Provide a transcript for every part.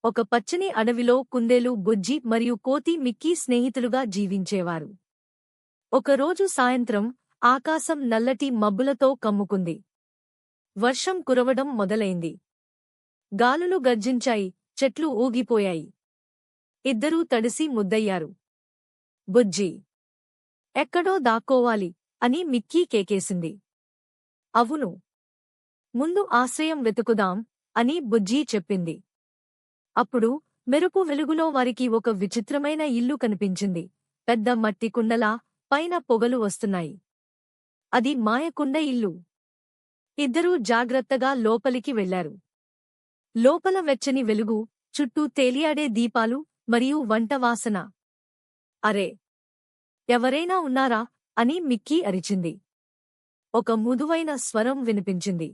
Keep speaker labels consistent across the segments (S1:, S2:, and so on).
S1: ఒక పచ్చని అడవిలో కుందేలు బుజ్జి మరియు కోతి మిక్కీ స్నేహితులుగా జీవించేవారు. ఒకరోజు సాయంత్రం ఆకాశం నల్లటి మబ్బులతో కమ్ముకుంది. వర్షం కురవడం మొదలైంది. గాలులు గర్జించాయి, చెట్లు ఊగిపోయాయి. ఇద్దరూ తడిసి ముద్దయ్యారు. బుజ్జి ఎక్కడో దాక్కోవాలి అని మిక్కీ కేకేసింది. అవును, ముందు ఆశ్రయం వెతుకుదాం అని బుజ్జి చెప్పింది. అప్పుడు మెరుపు వెలుగులో వారికి ఒక విచిత్రమైన ఇల్లు కనిపించింది. పెద్ద మట్టి కుండలా, పైన పొగలు వస్తున్నాయి. అది మాయకుండ ఇల్లు. ఇద్దరూ జాగ్రత్తగా లోపలికి వెళ్లారు. లోపల వెచ్చని వెలుగు, చుట్టూ తేలియాడే దీపాలు మరియు వంట వాసన. అరే, ఎవరైనా ఉన్నారా అని మిక్కీ అరిచింది. ఒక మృదువైన స్వరం వినిపించింది.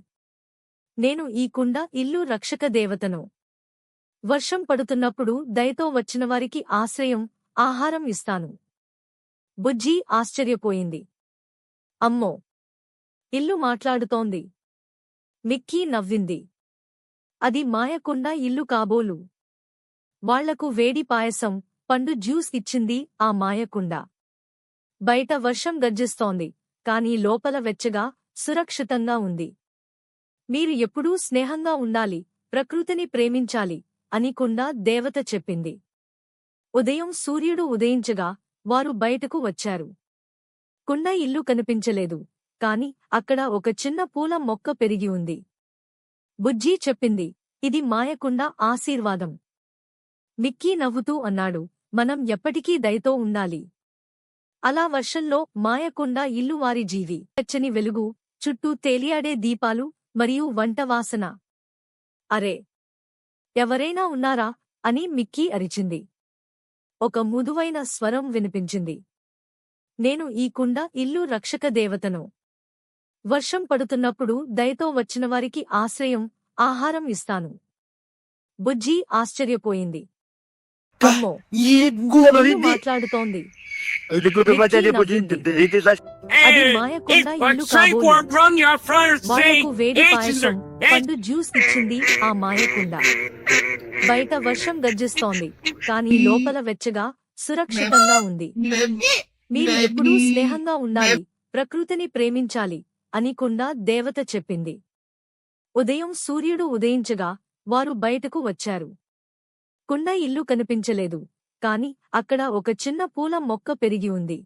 S1: నేను ఈ కుండ ఇల్లు రక్షక దేవతను. వర్షం పడుతున్నప్పుడు దయతో వచ్చినవారికి ఆశ్రయం, ఆహారం ఇస్తాను. బుజ్జి ఆశ్చర్యపోయింది. అమ్మో, ఇల్లు మాట్లాడుతోంది. మిక్కీ నవ్వింది. అది మాయకుండ ఇల్లు కాబోలు. వాళ్లకు వేడి పాయసం, పండు జ్యూస్ ఇచ్చింది ఆ మాయకుండ. బయట వర్షం గర్జిస్తోంది, కాని లోపల వెచ్చగా, సురక్షితంగా ఉంది. మీరు ఎప్పుడూ స్నేహంగా ఉండాలి, ప్రకృతిని ప్రేమించాలి అని కుండ దేవత చెప్పింది. ఉదయం సూర్యుడు ఉదయించగా వారు బయటకు వచ్చారు. కుండ ఇల్లు కనిపించలేదు, కాని అక్కడ ఒక చిన్న పూల మొక్క పెరిగి ఉంది. బుజ్జి చెప్పింది, ఇది మాయకుండ ఆశీర్వాదం. మిక్కీ నవ్వుతూ అన్నాడు, మనం ఎప్పటికీ దయతో ఉండాలి. అలా వర్షంలో మాయకుండ ఇల్లు వారి జీవి. పచ్చని వెలుగు, చుట్టూ తేలియాడే దీపాలు మరియు వంట వాసన. అరే, ఎవరైనా ఉన్నారా అని మిక్కీ అరిచింది. ఒక మృదువైన స్వరం వినిపించింది. నేను ఈ కుండ ఇల్లు రక్షక దేవతను. వర్షం పడుతున్నప్పుడు దయతో వచ్చినవారికి ఆశ్రయం, ఆహారం ఇస్తాను. బుజ్జి ఆశ్చర్యపోయింది. అమ్మో, ఇల్లు మాట్లాడుతోంది. అది మాయకుండ ఇల్లు కాబోలు. వాళ్లకు వేడి పాయసం, పండు జ్యూస్ ఇచ్చింది ఆ మాయకుండ. బయట వర్షం గర్జిస్తోంది, కాని లోపల వెచ్చగా, సురక్షితంగా ఉంది. మీరు ఎప్పుడూ స్నేహంగా ఉండాలి, ప్రకృతిని ప్రేమించాలి అని కుండ దేవత చెప్పింది. ఉదయం సూర్యుడు ఉదయించగా వారు బయటకు వచ్చారు. కుండ ఇల్లు కనిపించలేదు, కాని అక్కడ ఒక చిన్న పూల మొక్క పెరిగి ఉంది.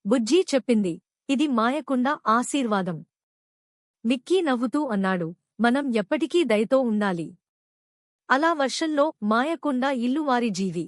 S1: బుజ్జి చెప్పింది, ఇది మాయకుండ ఆశీర్వాదం. మిక్కీ నవ్వుతూ అన్నాడు, మనం ఎప్పటికీ దయతో ఉండాలి. అలా వర్షంలో మాయకుండ ఇల్లు వారి జీవి.